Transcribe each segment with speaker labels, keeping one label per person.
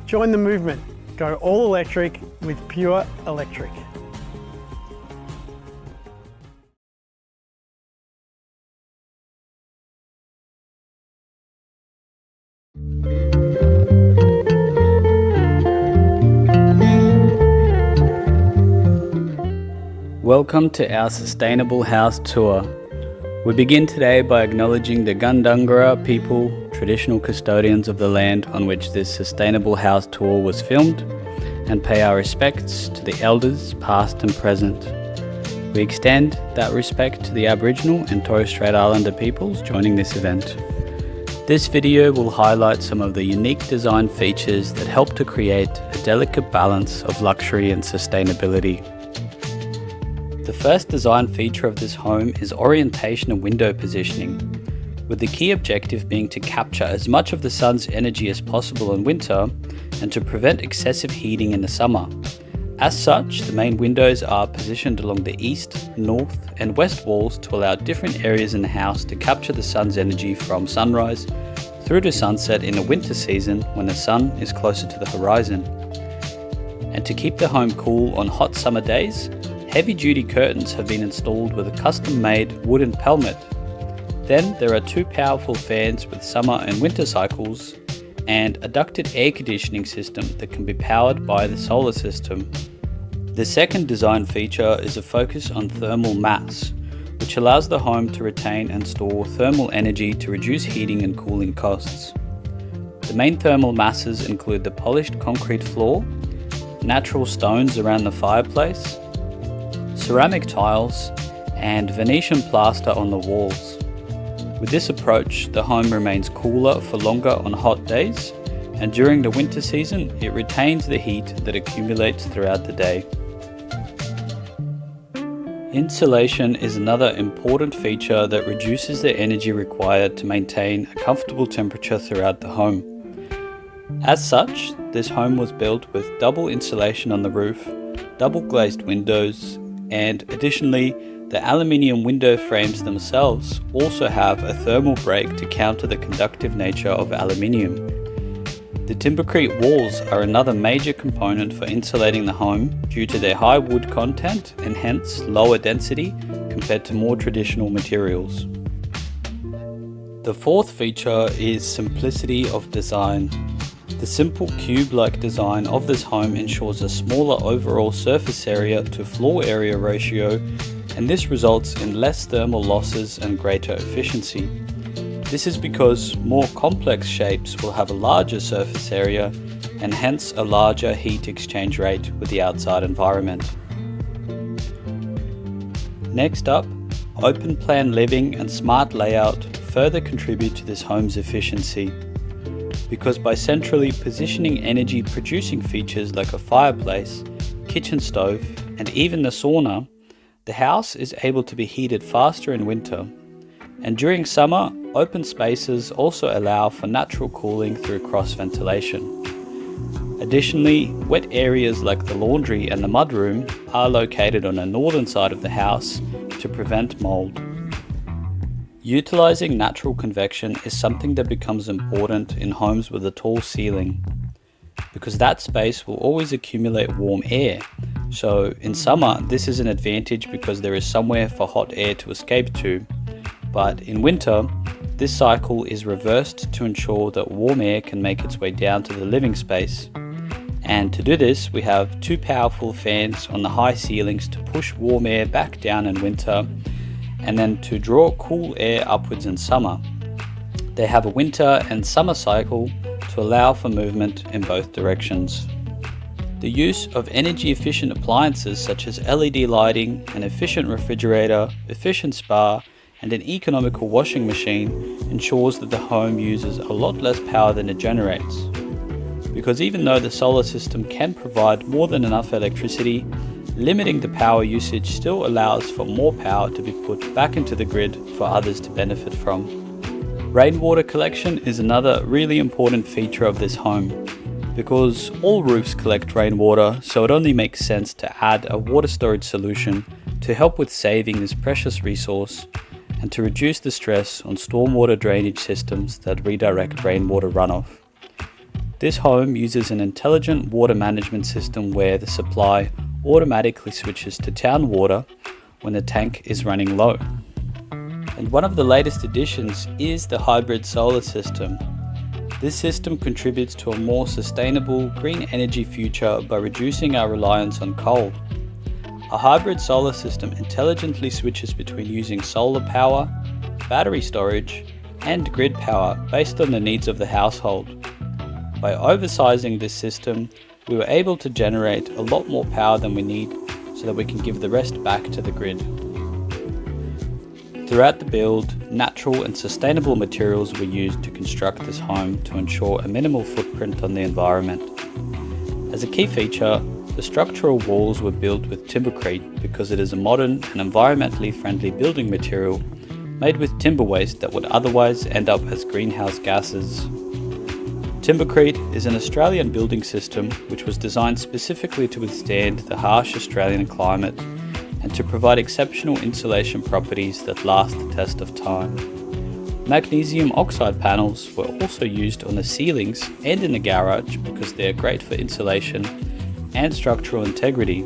Speaker 1: Join the movement. Go all electric with Pure Electric.
Speaker 2: Welcome to our Sustainable House Tour. We begin today by acknowledging the Gundungurra people, traditional custodians of the land on which this Sustainable House Tour was filmed, and pay our respects to the elders past and present. We extend that respect to the Aboriginal and Torres Strait Islander peoples joining this event. This video will highlight some of the unique design features that help to create a delicate balance of luxury and sustainability. The first design feature of this home is orientation and window positioning, with the key objective being to capture as much of the sun's energy as possible in winter and to prevent excessive heating in the summer. As such, the main windows are positioned along the east, north and west walls to allow different areas in the house to capture the sun's energy from sunrise through to sunset in the winter season when the sun is closer to the horizon. And to keep the home cool on hot summer days, heavy-duty curtains have been installed with a custom-made wooden pelmet. Then there are two powerful fans with summer and winter cycles and a ducted air conditioning system that can be powered by the solar system. The second design feature is a focus on thermal mass, which allows the home to retain and store thermal energy to reduce heating and cooling costs. The main thermal masses include the polished concrete floor, natural stones around the fireplace, ceramic tiles, and Venetian plaster on the walls. With this approach, the home remains cooler for longer on hot days, and during the winter season, it retains the heat that accumulates throughout the day. Insulation is another important feature that reduces the energy required to maintain a comfortable temperature throughout the home. As such, this home was built with double insulation on the roof, double glazed windows, and additionally, the aluminium window frames themselves also have a thermal break to counter the conductive nature of aluminium. The timbercrete walls are another major component for insulating the home due to their high wood content and hence lower density compared to more traditional materials. The fourth feature is simplicity of design. The simple cube-like design of this home ensures a smaller overall surface area to floor area ratio, and this results in less thermal losses and greater efficiency. This is because more complex shapes will have a larger surface area and hence a larger heat exchange rate with the outside environment. Next up, open plan living and smart layout further contribute to this home's efficiency, because by centrally positioning energy producing features like a fireplace, kitchen stove, and even the sauna, the house is able to be heated faster in winter. And during summer, open spaces also allow for natural cooling through cross ventilation. Additionally, wet areas like the laundry and the mudroom are located on the northern side of the house to prevent mold. Utilizing natural convection is something that becomes important in homes with a tall ceiling, because that space will always accumulate warm air. So in summer, this is an advantage because there is somewhere for hot air to escape to. But in winter, this cycle is reversed to ensure that warm air can make its way down to the living space. And to do this, we have two powerful fans on the high ceilings to push warm air back down in winter, and then to draw cool air upwards in summer. They have a winter and summer cycle to allow for movement in both directions. The use of energy efficient appliances such as LED lighting, an efficient refrigerator, efficient spa, and an economical washing machine ensures that the home uses a lot less power than it generates. Because even though the solar system can provide more than enough electricity, limiting the power usage still allows for more power to be put back into the grid for others to benefit from. Rainwater collection is another really important feature of this home, because all roofs collect rainwater, so it only makes sense to add a water storage solution to help with saving this precious resource and to reduce the stress on stormwater drainage systems that redirect rainwater runoff. This home uses an intelligent water management system where the supply automatically switches to town water when the tank is running low. And one of the latest additions is the hybrid solar system. This system contributes to a more sustainable green energy future by reducing our reliance on coal. A hybrid solar system intelligently switches between using solar power, battery storage, and grid power based on the needs of the household. By oversizing this system, we were able to generate a lot more power than we need so that we can give the rest back to the grid. Throughout the build, natural and sustainable materials were used to construct this home to ensure a minimal footprint on the environment. As a key feature, the structural walls were built with timbercrete because it is a modern and environmentally friendly building material made with timber waste that would otherwise end up as greenhouse gases. Timbercrete is an Australian building system which was designed specifically to withstand the harsh Australian climate and to provide exceptional insulation properties that last the test of time. Magnesium oxide panels were also used on the ceilings and in the garage because they are great for insulation and structural integrity.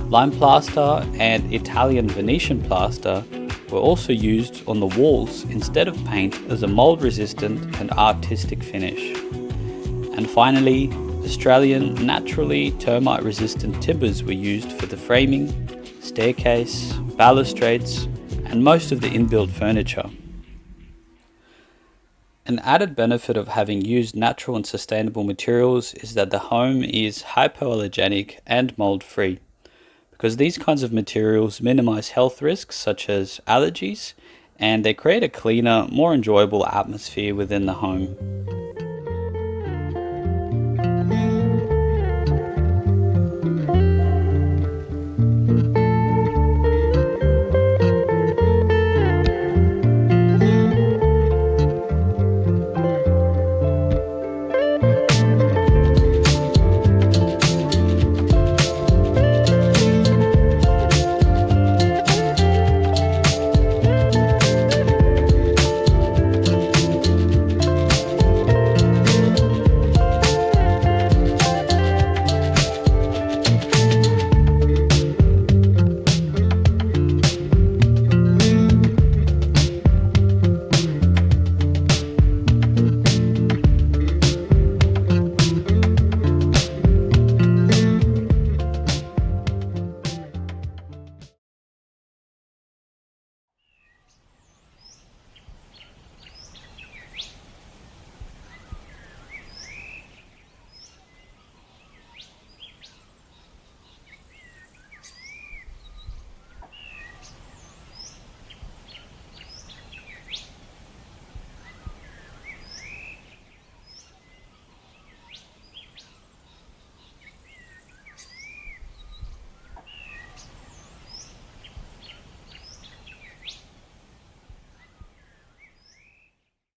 Speaker 2: Lime plaster and Italian Venetian plaster were also used on the walls instead of paint as a mold-resistant and artistic finish. And finally, Australian naturally termite-resistant timbers were used for the framing, staircase, balustrades, and most of the inbuilt furniture. An added benefit of having used natural and sustainable materials is that the home is hypoallergenic and mold-free, because these kinds of materials minimize health risks such as allergies, and they create a cleaner, more enjoyable atmosphere within the home.